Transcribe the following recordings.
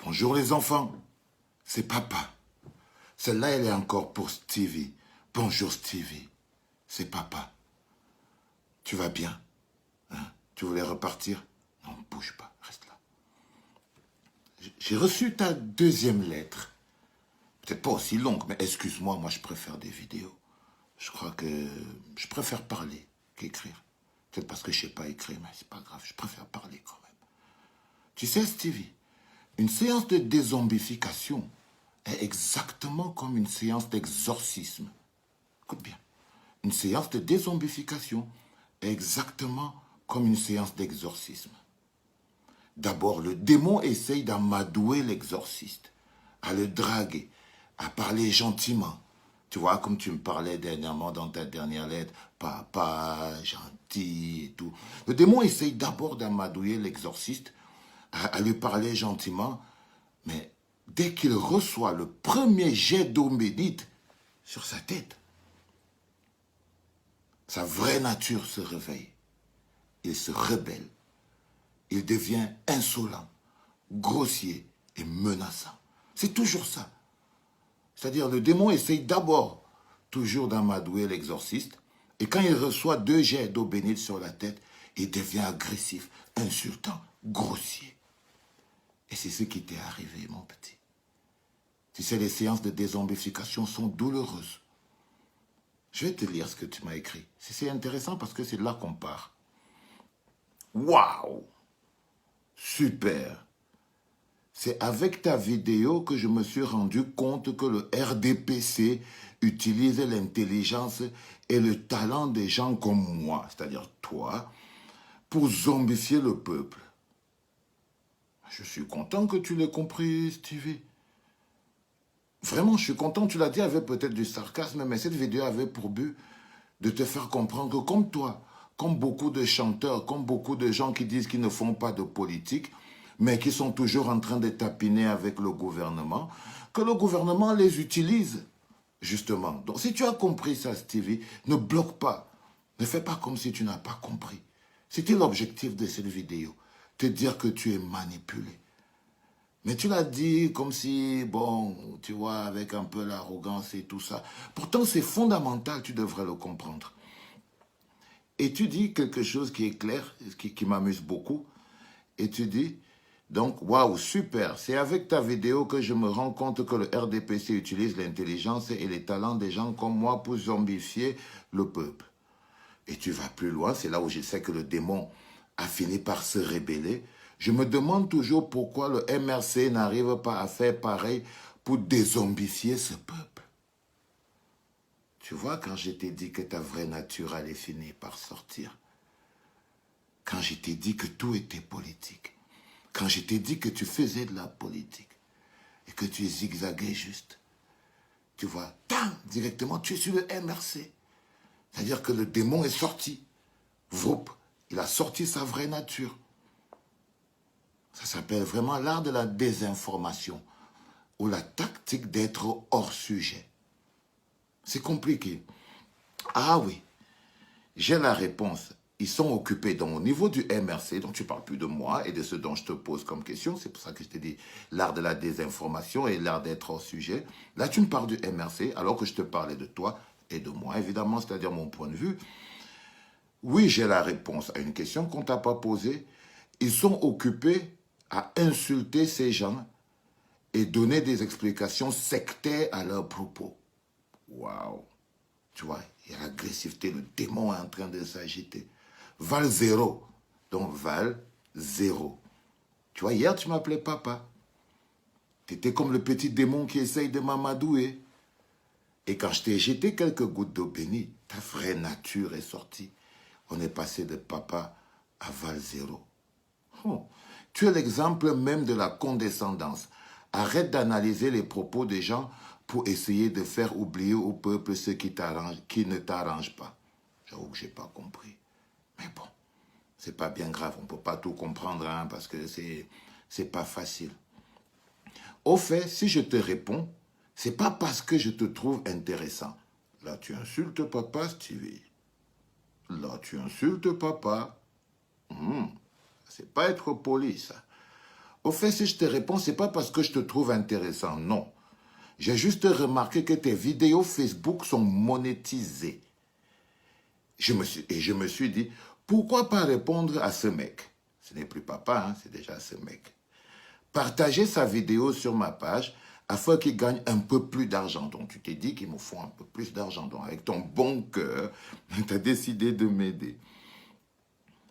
Bonjour les enfants, c'est papa. Celle-là, elle est encore pour Stevie. Bonjour Stevie, c'est papa. Tu vas bien, hein? Tu voulais repartir? Non, bouge pas, reste là. J'ai reçu ta deuxième lettre. Peut-être pas aussi longue, mais excuse-moi, moi je préfère des vidéos. Je crois que je préfère parler qu'écrire. Peut-être parce que je sais pas écrire, mais c'est pas grave, je préfère parler quand même. Tu sais Stevie, une séance de dézombification est exactement comme une séance d'exorcisme. Écoute bien. Une séance de dézombification est exactement comme une séance d'exorcisme. D'abord, le démon essaye d'amadouer l'exorciste, à le draguer, à parler gentiment. Tu vois, comme tu me parlais dernièrement dans ta dernière lettre, papa, gentil et tout. Le démon essaye d'abord d'amadouer l'exorciste, à lui parler gentiment, mais dès qu'il reçoit le premier jet d'eau bénite sur sa tête, sa vraie nature se réveille. Il se rebelle. Il devient insolent, grossier et menaçant. C'est toujours ça. C'est-à-dire, le démon essaye d'abord toujours d'amadouer l'exorciste, et quand il reçoit 2 jets d'eau bénite sur la tête, il devient agressif, insultant, grossier. Et c'est ce qui t'est arrivé, mon petit. Tu sais, les séances de dézombification sont douloureuses. Je vais te lire ce que tu m'as écrit. C'est intéressant parce que c'est là qu'on part. Waouh! Super! C'est avec ta vidéo que je me suis rendu compte que le RDPC utilise l'intelligence et le talent des gens comme moi, c'est-à-dire toi, pour zombifier le peuple. Je suis content que tu l'aies compris, Stevie. Vraiment, je suis content, tu l'as dit avec peut-être du sarcasme, mais cette vidéo avait pour but de te faire comprendre que comme toi, comme beaucoup de chanteurs, comme beaucoup de gens qui disent qu'ils ne font pas de politique, mais qui sont toujours en train de tapiner avec le gouvernement, que le gouvernement les utilise, justement. Donc si tu as compris ça, Stevie, ne bloque pas. Ne fais pas comme si tu n'as pas compris. C'était l'objectif de cette vidéo, te dire que tu es manipulé. Mais tu l'as dit comme si, bon, tu vois, avec un peu l'arrogance et tout ça. Pourtant, c'est fondamental, tu devrais le comprendre. Et tu dis quelque chose qui est clair, qui m'amuse beaucoup. Et tu dis, donc, waouh, super, c'est avec ta vidéo que je me rends compte que le RDPC utilise l'intelligence et les talents des gens comme moi pour zombifier le peuple. Et tu vas plus loin, c'est là où je sais que le démon a fini par se rébeller. Je me demande toujours pourquoi le MRC n'arrive pas à faire pareil pour dézombifier ce peuple. Tu vois, quand je t'ai dit que ta vraie nature allait finir par sortir, quand je t'ai dit que tout était politique, quand je t'ai dit que tu faisais de la politique et que tu zigzaguais juste, tu vois, directement, tu es sur le MRC. C'est-à-dire que le démon est sorti. Vroup, il a sorti sa vraie nature. Ça s'appelle vraiment l'art de la désinformation ou la tactique d'être hors sujet. C'est compliqué. Ah oui, j'ai la réponse. Ils sont occupés. Donc, au niveau du MRC, donc tu ne parles plus de moi et de ce dont je te pose comme question. C'est pour ça que je te dis l'art de la désinformation et l'art d'être hors sujet. Là, tu me parles du MRC alors que je te parlais de toi et de moi, évidemment, c'est-à-dire mon point de vue. Oui, j'ai la réponse à une question qu'on ne t'a pas posée. Ils sont occupés à insulter ces gens et donner des explications sectaires à leurs propos. Waouh! Tu vois, il y a l'agressivité, le démon est en train de s'agiter. Val 0. Donc Val 0. Tu vois, hier tu m'appelais papa. Tu étais comme le petit démon qui essaye de m'amadouer. Et quand je t'ai jeté quelques gouttes d'eau bénie, ta vraie nature est sortie. On est passé de papa à Val 0. Oh. Tu es l'exemple même de la condescendance. Arrête d'analyser les propos des gens pour essayer de faire oublier au peuple ce qui ne t'arrange pas. J'avoue que je n'ai pas compris. Mais bon, c'est pas bien grave. On ne peut pas tout comprendre hein, parce que c'est pas facile. Au fait, si je te réponds, c'est pas parce que je te trouve intéressant. Là, tu insultes papa, Stevie. Là, tu insultes papa. C'est pas être poli, ça. Au fait, si je te réponds, ce n'est pas parce que je te trouve intéressant, non. J'ai juste remarqué que tes vidéos Facebook sont monétisées. Je me suis dit, pourquoi pas répondre à ce mec? Ce n'est plus papa, hein, c'est déjà ce mec. Partager sa vidéo sur ma page afin qu'il gagne un peu plus d'argent. Donc, tu t'es dit qu'il me faut un peu plus d'argent. Donc, avec ton bon cœur, tu as décidé de m'aider.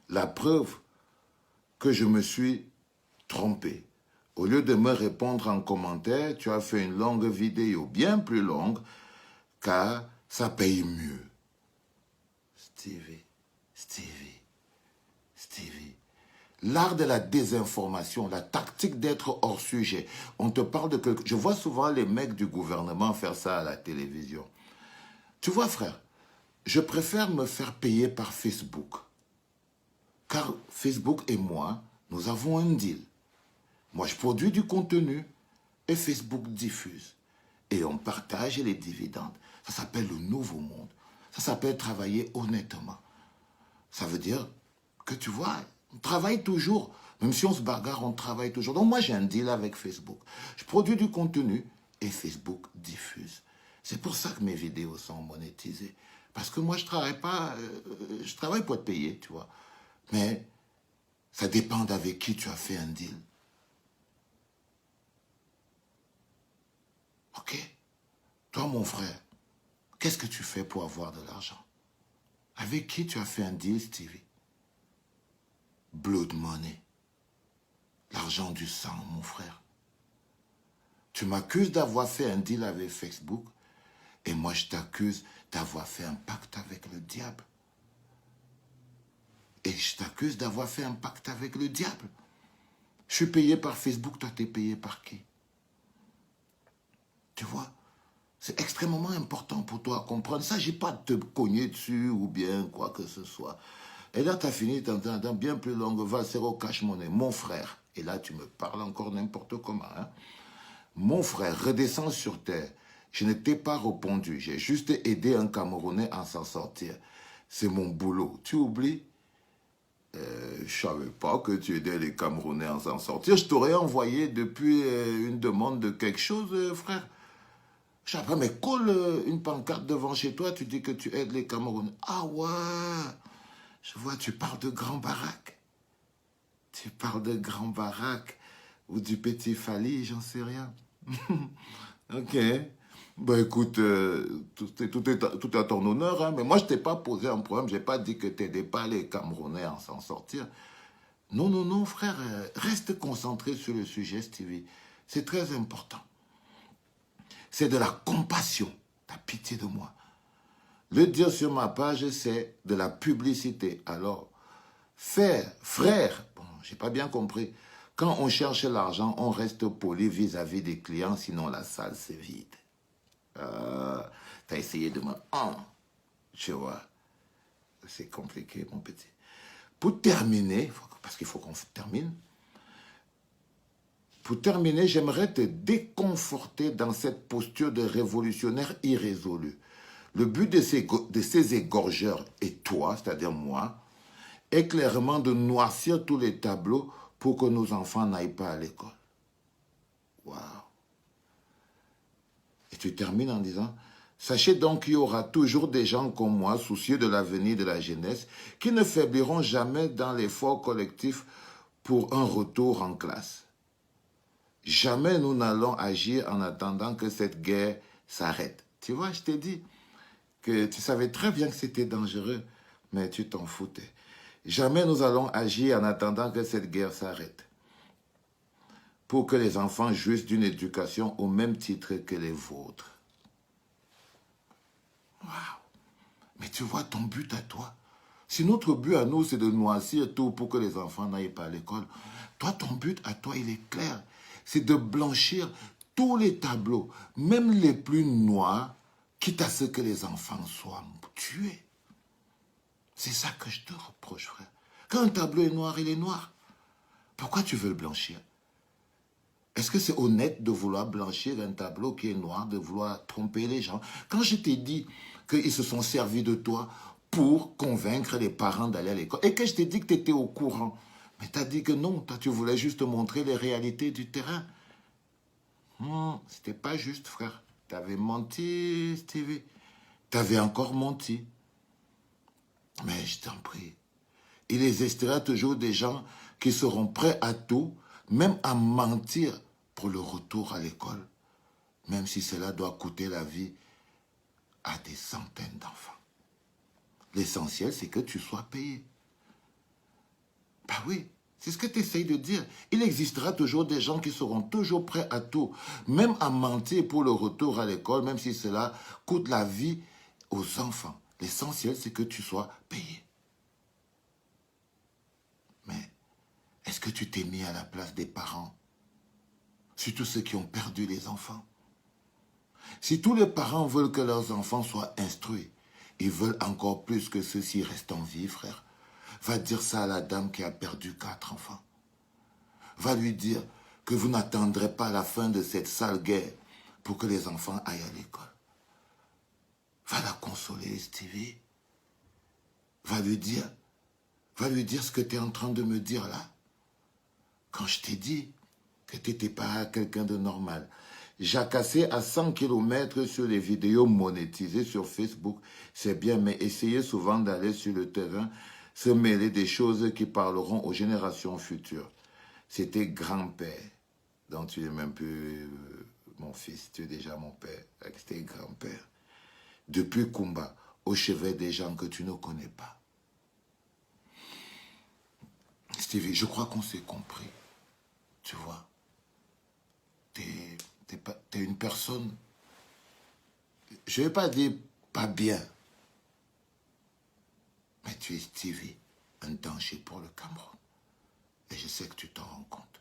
La preuve que je me suis trompé. Au lieu de me répondre en commentaire, tu as fait une longue vidéo, bien plus longue, car ça paye mieux. Stevie. L'art de la désinformation, la tactique d'être hors sujet. On te parle de quelque... Je vois souvent les mecs du gouvernement faire ça à la télévision. Tu vois, frère, je préfère me faire payer par Facebook. Car Facebook et moi, nous avons un deal. Moi, je produis du contenu et Facebook diffuse. Et on partage les dividendes. Ça s'appelle le nouveau monde. Ça s'appelle travailler honnêtement. Ça veut dire que, tu vois, on travaille toujours. Même si on se bagarre, on travaille toujours. Donc moi, j'ai un deal avec Facebook. Je produis du contenu et Facebook diffuse. C'est pour ça que mes vidéos sont monétisées. Parce que moi, je travaille pas... je travaille pour te payer, tu vois. Mais ça dépend d'avec qui tu as fait un deal. Ok? Toi, mon frère, qu'est-ce que tu fais pour avoir de l'argent? Avec qui tu as fait un deal, Stevie? Blood money. L'argent du sang, mon frère. Tu m'accuses d'avoir fait un deal avec Facebook et moi, je t'accuse d'avoir fait un pacte avec le diable. Et je t'accuse d'avoir fait un pacte avec le diable. Je suis payé par Facebook, toi, t'es payé par qui? Tu vois? C'est extrêmement important pour toi à comprendre. Ça, j'ai pas de te cogner dessus ou bien quoi que ce soit. Et là, tu as fini dans bien plus longue Valsero Cash Money, mon frère. Et là, tu me parles encore n'importe comment. Hein? Mon frère, redescends sur terre. Je ne t'ai pas répondu. J'ai juste aidé un Camerounais à s'en sortir. C'est mon boulot. Tu oublies? Je ne savais pas que tu aidais les Camerounais à s'en sortir. Je t'aurais envoyé depuis une demande de quelque chose, frère. Je sais pas, mais colle une pancarte devant chez toi, tu dis que tu aides les Camerounais. Ah ouais, je vois, tu parles de Grand Barack. Tu parles de Grand Barack ou du Petit Fali, j'en sais rien. Ok. Ben écoute, tout est à ton honneur, hein, mais moi je t'ai pas posé un problème, j'ai pas dit que tu n'aidais pas les Camerounais à s'en sortir. Non, non, non, frère, reste concentré sur le sujet, Stevie. C'est très important. C'est de la compassion. T'as pitié de moi. Le dire sur ma page, c'est de la publicité. Alors, frère, bon, j'ai pas bien compris. Quand on cherche l'argent, on reste poli vis-à-vis des clients, sinon la salle se vide. T'as essayé de me... tu vois, c'est compliqué, mon petit. Pour terminer, parce qu'il faut qu'on termine, pour terminer, j'aimerais te déconforter dans cette posture de révolutionnaire irrésolu. Le but de ces égorgeurs et toi, c'est-à-dire moi, est clairement de noircir tous les tableaux pour que nos enfants n'aillent pas à l'école. Waouh! Et tu termines en disant, sachez donc qu'il y aura toujours des gens comme moi, soucieux de l'avenir de la jeunesse, qui ne faibliront jamais dans l'effort collectif pour un retour en classe. Jamais nous n'allons agir en attendant que cette guerre s'arrête. Tu vois, je t'ai dit que tu savais très bien que c'était dangereux, mais tu t'en foutais. Jamais nous allons agir en attendant que cette guerre s'arrête. Pour que les enfants jouissent d'une éducation au même titre que les vôtres. Waouh! Mais tu vois ton but à toi. Si notre but à nous, c'est de noircir tout pour que les enfants n'aillent pas à l'école, toi, ton but à toi, il est clair. C'est de blanchir tous les tableaux, même les plus noirs, quitte à ce que les enfants soient tués. C'est ça que je te reproche, frère. Quand un tableau est noir, il est noir. Pourquoi tu veux le blanchir? Est-ce que c'est honnête de vouloir blanchir un tableau qui est noir, de vouloir tromper les gens? Quand je t'ai dit qu'ils se sont servis de toi pour convaincre les parents d'aller à l'école, et que je t'ai dit que tu étais au courant Mais tu as dit que non, toi tu voulais juste montrer les réalités du terrain. C'était pas juste, frère. Tu avais menti, Stevie. Tu avais encore menti. Mais je t'en prie. Il existera toujours des gens qui seront prêts à tout, même à mentir pour le retour à l'école, même si cela doit coûter la vie à des centaines d'enfants. L'essentiel, c'est que tu sois payé. Bah oui, c'est ce que tu essayes de dire. Il existera toujours des gens qui seront toujours prêts à tout, même à mentir pour le retour à l'école, même si cela coûte la vie aux enfants. L'essentiel, c'est que tu sois payé. Mais est-ce que tu t'es mis à la place des parents? Surtout ceux qui ont perdu les enfants. Si tous les parents veulent que leurs enfants soient instruits, ils veulent encore plus que ceux-ci restent en vie, frère. Va dire ça à la dame qui a perdu 4 enfants. Va lui dire que vous n'attendrez pas la fin de cette sale guerre pour que les enfants aillent à l'école. Va la consoler, Stevie. Va lui dire ce que tu es en train de me dire là. Quand je t'ai dit que tu n'étais pas quelqu'un de normal. Jacasser à 100 km sur les vidéos monétisées sur Facebook, c'est bien, mais essayez souvent d'aller sur le terrain, se mêler des choses qui parleront aux générations futures. C'était grand-père, donc tu n'es même plus mon fils, tu es déjà mon père. C'était grand-père. Depuis Kumba, au chevet des gens que tu ne connais pas. Stevie, je crois qu'on s'est compris, tu vois. T'es une personne, je ne vais pas dire pas bien, mais tu es Stevie, un danger pour le Cameroun. Et je sais que tu t'en rends compte.